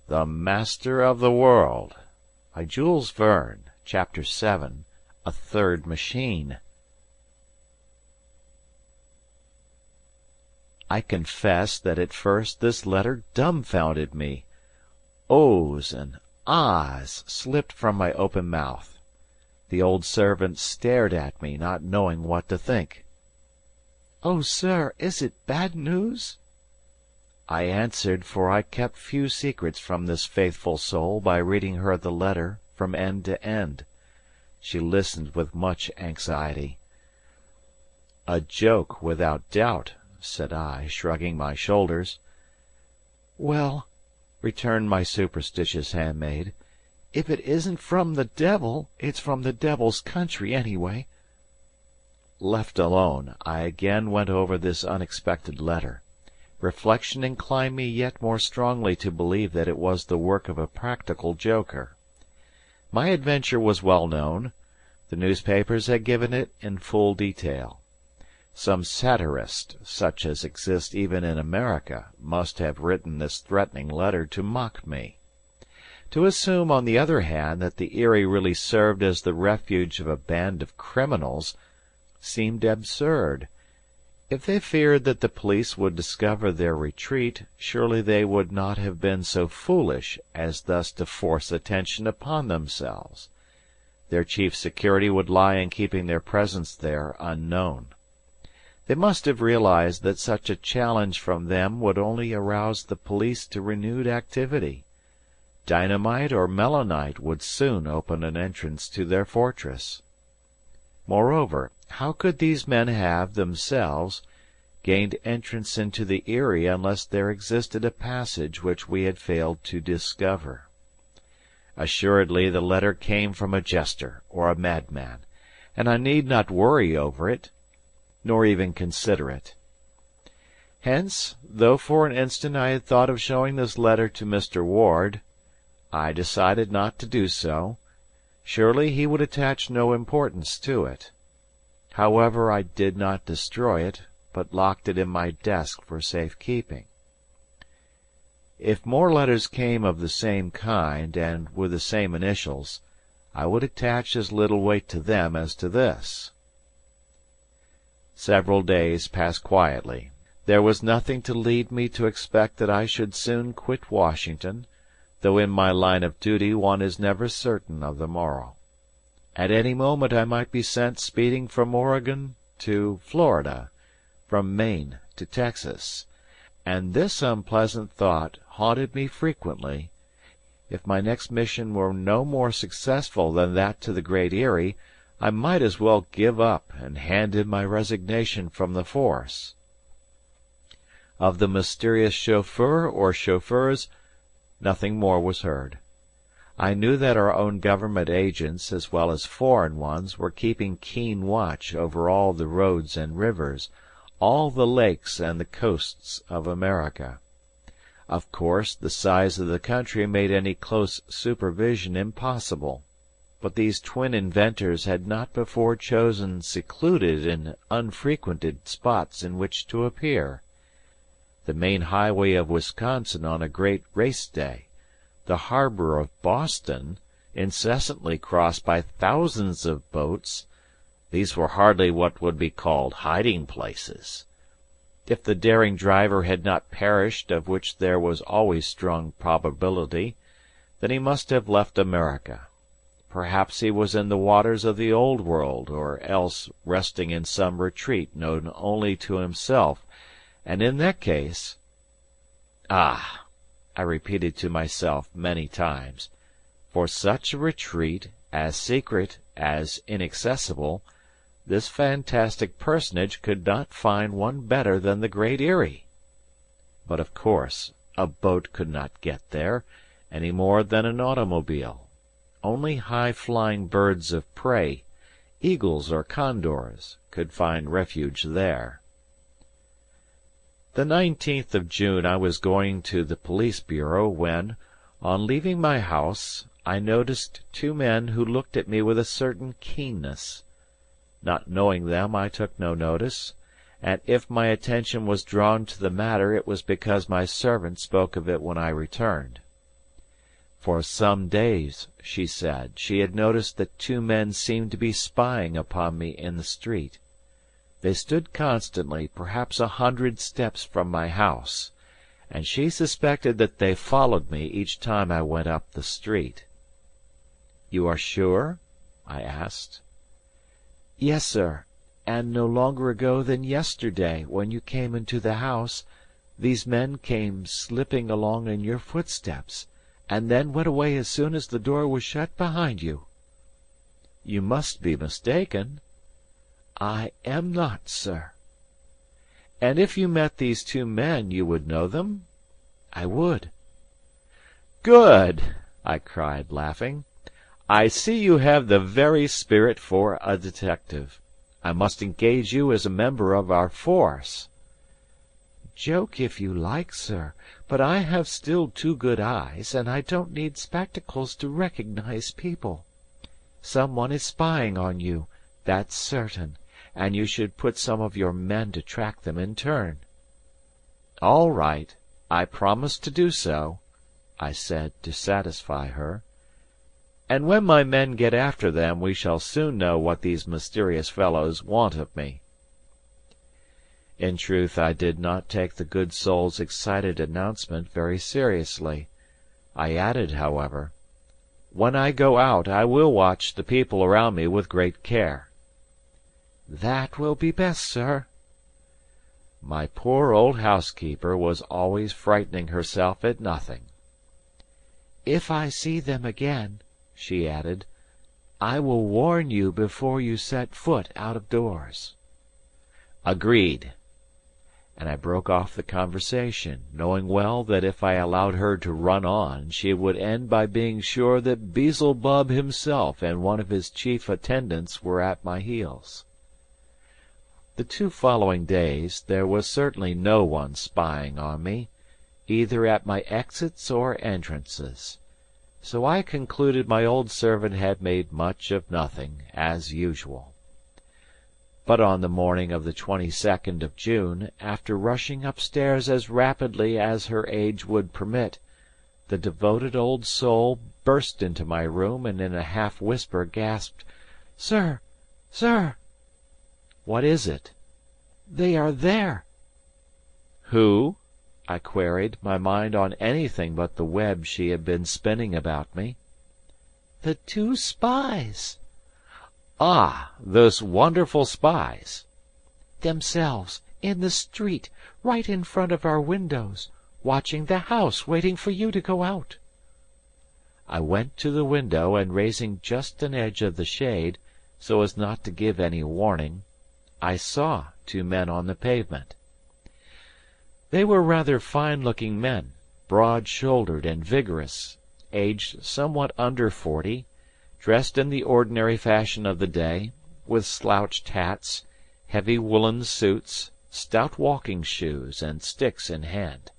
The Master of the World, by Jules Verne, Chapter 7, A Third Machine. I confess that at first this letter dumbfounded me. Ohs and ahs slipped from my open mouth. The old servant stared at me, not knowing what to think. "Oh, sir, is it bad news?" I answered, for I kept few secrets from this faithful soul, by reading her the letter from end to end. She listened with much anxiety. "A joke, without doubt," said I, shrugging my shoulders. "Well," returned my superstitious handmaid, "if it isn't from the devil, it's from the devil's country, anyway." Left alone, I again went over this unexpected letter. Reflection inclined me yet more strongly to believe that it was the work of a practical joker. My adventure was well known. The newspapers had given it in full detail. Some satirist, such as exists even in America, must have written this threatening letter to mock me. To assume, on the other hand, that the Erie really served as the refuge of a band of criminals seemed absurd. If they feared that the police would discover their retreat, surely they would not have been so foolish as thus to force attention upon themselves. Their chief security would lie in keeping their presence there unknown. They must have realized that such a challenge from them would only arouse the police to renewed activity. Dynamite or melinite would soon open an entrance to their fortress. Moreover, how could these men have, themselves, gained entrance into the Erie unless there existed a passage which we had failed to discover? Assuredly the letter came from a jester or a madman, and I need not worry over it, nor even consider it. Hence, though for an instant I had thought of showing this letter to Mr. Ward, I decided not to do so. Surely he would attach no importance to it. However, I did not destroy it, but locked it in my desk for safe keeping. If more letters came of the same kind, and with the same initials, I would attach as little weight to them as to this. Several days passed quietly. There was nothing to lead me to expect that I should soon quit Washington, though in my line of duty one is never certain of the morrow. At any moment I might be sent speeding from Oregon to Florida, from Maine to Texas, and this unpleasant thought haunted me frequently. If my next mission were no more successful than that to the Great Erie, I might as well give up and hand in my resignation from the force. Of the mysterious chauffeur or chauffeurs, nothing more was heard. I knew that our own government agents, as well as foreign ones, were keeping keen watch over all the roads and rivers, all the lakes and the coasts of America. Of course, the size of the country made any close supervision impossible. But these twin inventors had not before chosen secluded and unfrequented spots in which to appear. The main highway of Wisconsin on a great race day, the harbor of Boston, incessantly crossed by thousands of boats, these were hardly what would be called hiding places. If the daring driver had not perished, of which there was always strong probability, then he must have left America. Perhaps he was in the waters of the Old World, or else resting in some retreat known only to himself, and in that case... Ah! I repeated to myself many times, for such a retreat, as secret, as inaccessible, this fantastic personage could not find one better than the Great Erie. But of course a boat could not get there, any more than an automobile. Only high-flying birds of prey, eagles or condors, could find refuge there. The 19th of June I was going to the police bureau when, on leaving my house, I noticed two men who looked at me with a certain keenness. Not knowing them, I took no notice, and if my attention was drawn to the matter, it was because my servant spoke of it when I returned. For some days, she said, she had noticed that two men seemed to be spying upon me in the street. They stood constantly, perhaps 100 steps from my house, and she suspected that they followed me each time I went up the street. "You are sure?" I asked. "Yes, sir, and no longer ago than yesterday, when you came into the house, these men came slipping along in your footsteps, and then went away as soon as the door was shut behind you." "You must be mistaken." "I am not, sir." "And if you met these two men, you would know them?" "I would." "Good!" I cried, laughing. "I see you have the very spirit for a detective. I must engage you as a member of our force." "Joke if you like, sir, but I have still 2 good eyes, and I don't need spectacles to recognize people. Some one is spying on you, that's certain, and you should put some of your men to track them in turn." "All right, I promise to do so," I said, to satisfy her. "And when my men get after them, we shall soon know what these mysterious fellows want of me." In truth, I did not take the good soul's excited announcement very seriously. I added, however, "When I go out, I will watch the people around me with great care." "That will be best, sir." My poor old housekeeper was always frightening herself at nothing. "If I see them again," she added, "I will warn you before you set foot out of doors." "Agreed." And I broke off the conversation, knowing well that if I allowed her to run on, she would end by being sure that Beelzebub himself and one of his chief attendants were at my heels. The 2 following days there was certainly no one spying on me, either at my exits or entrances, so I concluded my old servant had made much of nothing, as usual. But on the morning of the 22nd of June, after rushing upstairs as rapidly as her age would permit, the devoted old soul burst into my room and in a half whisper gasped, "Sir! Sir!" "What is it?" "They are there!" "Who?" I queried, my mind on anything but the web she had been spinning about me. "The 2 spies." "Ah, those wonderful spies!" "Themselves, in the street, right in front of our windows, watching the house, waiting for you to go out." I went to the window, and raising just an edge of the shade, so as not to give any warning, I saw 2 men on the pavement. They were rather fine-looking men, broad-shouldered and vigorous, aged somewhat under 40, dressed in the ordinary fashion of the day, with slouched hats, heavy woolen suits, stout walking shoes, and sticks in hand.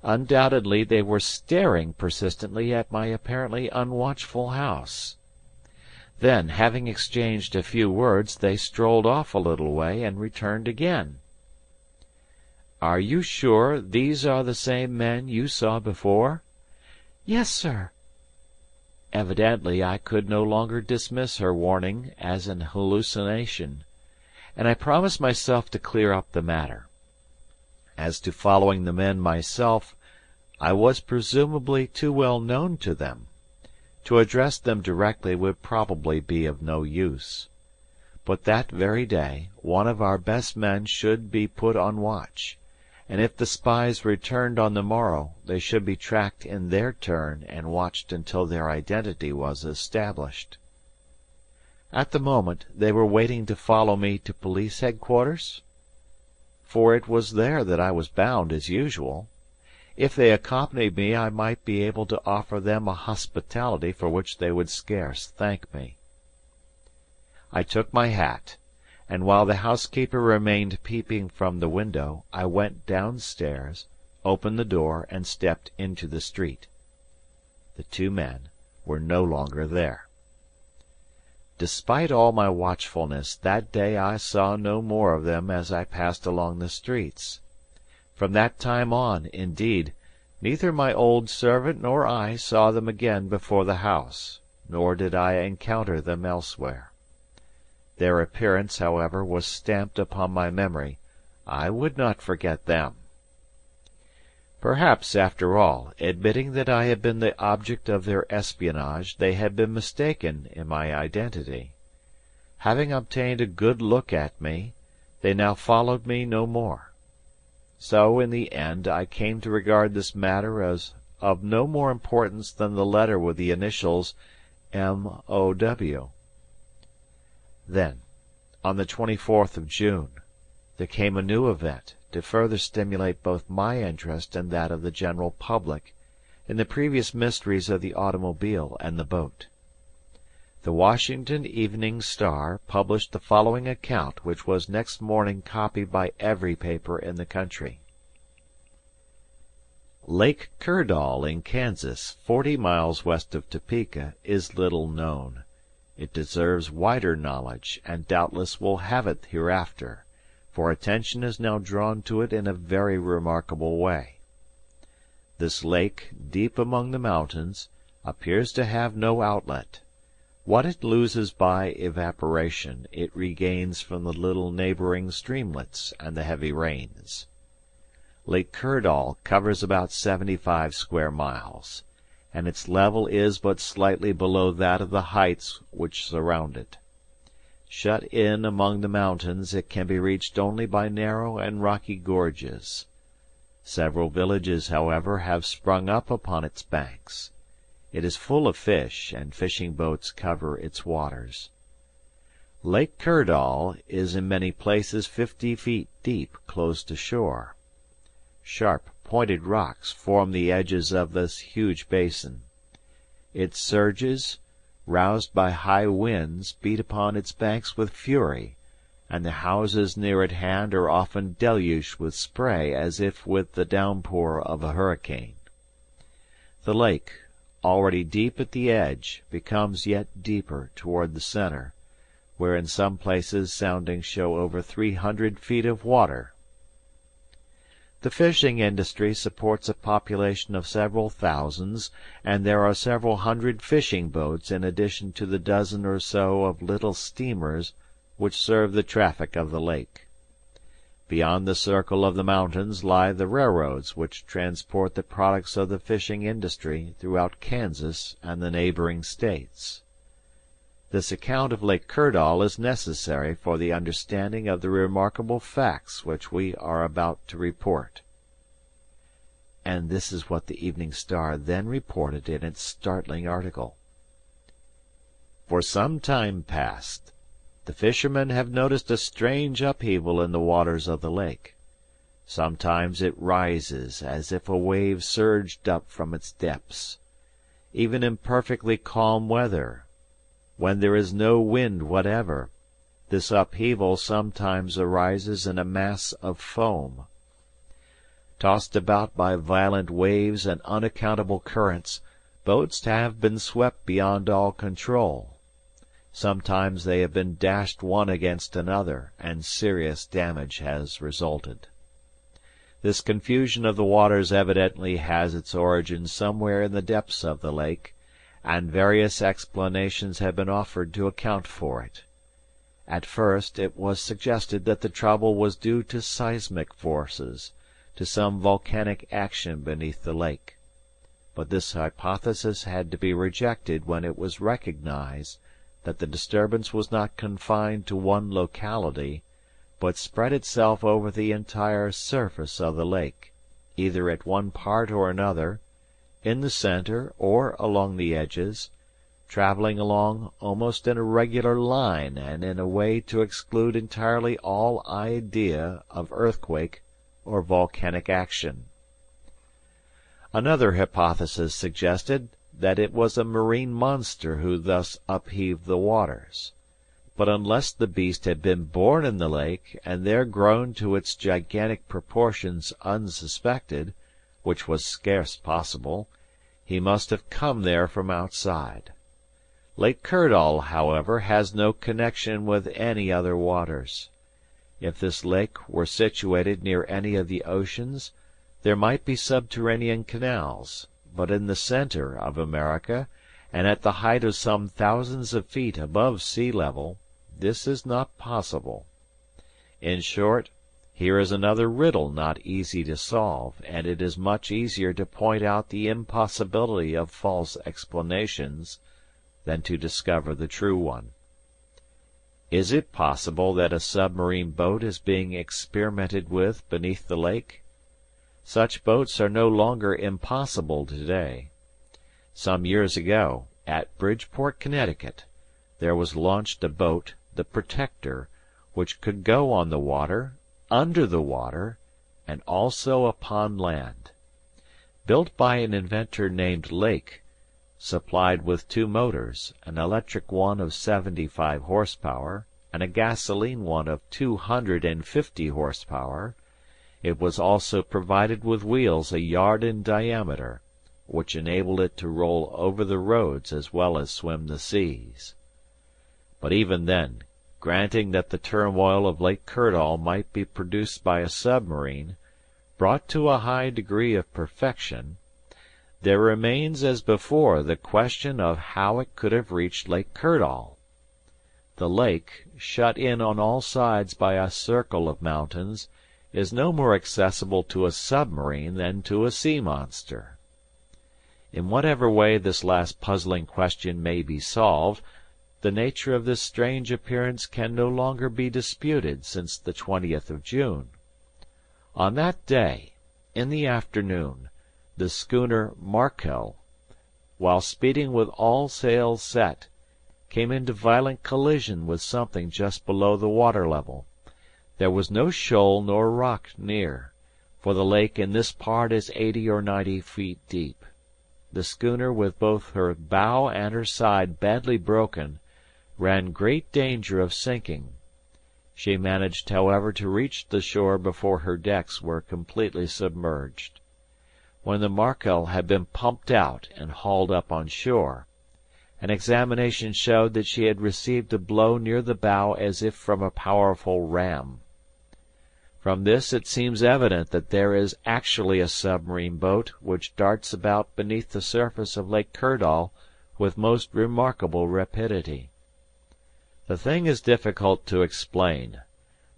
Undoubtedly they were staring persistently at my apparently unwatchful house. Then, having exchanged a few words, they strolled off a little way, and returned again. "Are you sure these are the same men you saw before?" "Yes, sir." Evidently I could no longer dismiss her warning as an hallucination, and I promised myself to clear up the matter. As to following the men myself, I was presumably too well known to them. To address them directly would probably be of no use. But that very day one of our best men should be put on watch, and if the spies returned on the morrow, they should be tracked in their turn and watched until their identity was established. At the moment they were waiting to follow me to police headquarters? For it was there that I was bound as usual. If they accompanied me I might be able to offer them a hospitality for which they would scarce thank me. I took my hat, and while the housekeeper remained peeping from the window, I went downstairs, opened the door, and stepped into the street. The 2 men were no longer there. Despite all my watchfulness, that day I saw no more of them as I passed along the streets. From that time on, indeed, Neither my old servant nor I saw them again before the house, nor did I encounter them elsewhere. Their appearance, however, was stamped upon my memory. I would not forget them. Perhaps, after all, admitting that I had been the object of their espionage, they had been mistaken in my identity. Having obtained a good look at me, they now followed me no more. So, in the end, I came to regard this matter as of no more importance than the letter with the initials M.O.W. Then, on the 24th of June, there came a new event, to further stimulate both my interest and that of the general public in the previous mysteries of the automobile and the boat. The Washington Evening Star published the following account, which was next morning copied by every paper in the country. Lake Kerdall in Kansas, 40 miles west of Topeka, is little known. It deserves wider knowledge, and doubtless will have it hereafter, for attention is now drawn to it in a very remarkable way. This lake, deep among the mountains, appears to have no outlet. What it loses by evaporation, it regains from the little neighboring streamlets and the heavy rains. Lake Kerdall covers about 75 square miles, and its level is but slightly below that of the heights which surround it. Shut in among the mountains, it can be reached only by narrow and rocky gorges. Several villages, however, have sprung up upon its banks. It is full of fish, and fishing boats cover its waters. Lake Kerdall is in many places 50 feet deep close to shore. Sharp, pointed rocks form the edges of this huge basin. Its surges, roused by high winds, beat upon its banks with fury, and the houses near at hand are often deluged with spray as if with the downpour of a hurricane. The lake, already deep at the edge, becomes yet deeper toward the center, where in some places soundings show over 300 feet of water. The fishing industry supports a population of several thousands, and there are several hundred fishing boats in addition to the dozen or so of little steamers which serve the traffic of the lake. Beyond the circle of the mountains lie the railroads which transport the products of the fishing industry throughout Kansas and the neighboring states. This account of Lake Kerdall is necessary for the understanding of the remarkable facts which we are about to report. And this is what the Evening Star then reported in its startling article. For some time past, the fishermen have noticed a strange upheaval in the waters of the lake. Sometimes it rises as if a wave surged up from its depths. Even in perfectly calm weather, when there is no wind whatever, this upheaval sometimes arises in a mass of foam. Tossed about by violent waves and unaccountable currents, boats have been swept beyond all control. Sometimes they have been dashed one against another, and serious damage has resulted. This confusion of the waters evidently has its origin somewhere in the depths of the lake, and various explanations have been offered to account for it. At first it was suggested that the trouble was due to seismic forces, to some volcanic action beneath the lake. But this hypothesis had to be rejected when it was recognized that the disturbance was not confined to one locality, but spread itself over the entire surface of the lake, either at one part or another, in the center or along the edges, traveling along almost in a regular line and in a way to exclude entirely all idea of earthquake or volcanic action. Another hypothesis suggested that it was a marine monster who thus upheaved the waters. But unless the beast had been born in the lake, and there grown to its gigantic proportions unsuspected, which was scarce possible, he must have come there from outside. Lake Kerdall, however, has no connection with any other waters. If this lake were situated near any of the oceans, there might be subterranean canals, but in the center of America, and at the height of some thousands of feet above sea level, this is not possible. In short, here is another riddle not easy to solve, and it is much easier to point out the impossibility of false explanations than to discover the true one. Is it possible that a submarine boat is being experimented with beneath the lake? Such boats are no longer impossible today. Some years ago, at Bridgeport, Connecticut, there was launched a boat, the Protector, which could go on the water, under the water, and also upon land. Built by an inventor named Lake, supplied with two motors, an electric one of 75 horsepower and a gasoline one of 250 horsepower, it was also provided with wheels a yard in diameter, which enabled it to roll over the roads as well as swim the seas. But even then, granting that the turmoil of Lake Kirdall might be produced by a submarine, brought to a high degree of perfection, there remains as before the question of how it could have reached Lake Kirdall. The lake, shut in on all sides by a circle of mountains, is no more accessible to a submarine than to a sea monster. In whatever way this last puzzling question may be solved, the nature of this strange appearance can no longer be disputed since the 20th of June. On that day, in the afternoon, the schooner Markel, while speeding with all sails set, came into violent collision with something just below the water level. There was no shoal nor rock near, for the lake in this part is 80 or 90 feet deep. The schooner, with both her bow and her side badly broken, ran great danger of sinking. She managed, however, to reach the shore before her decks were completely submerged. When the Markel had been pumped out and hauled up on shore, an examination showed that she had received a blow near the bow as if from a powerful ram. From this it seems evident that there is actually a submarine boat which darts about beneath the surface of Lake Kirdall with most remarkable rapidity. The thing is difficult to explain.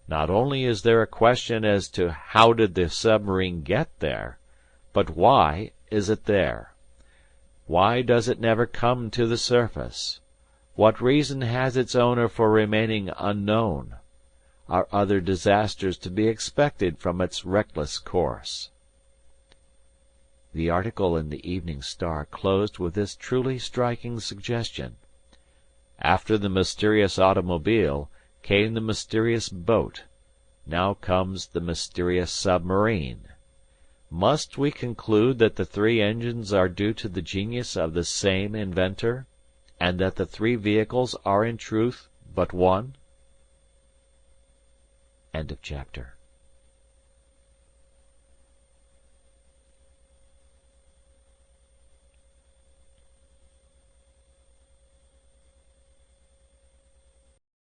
Not only is there a question as to how did the submarine get there, but why is it there? Why does it never come to the surface? What reason has its owner for remaining unknown? Are other disasters to be expected from its reckless course? The article in the Evening Star closed with this truly striking suggestion. After the mysterious automobile came the mysterious boat. Now comes the mysterious submarine. Must we conclude that the three engines are due to the genius of the same inventor, and that the three vehicles are in truth but one? End of chapter.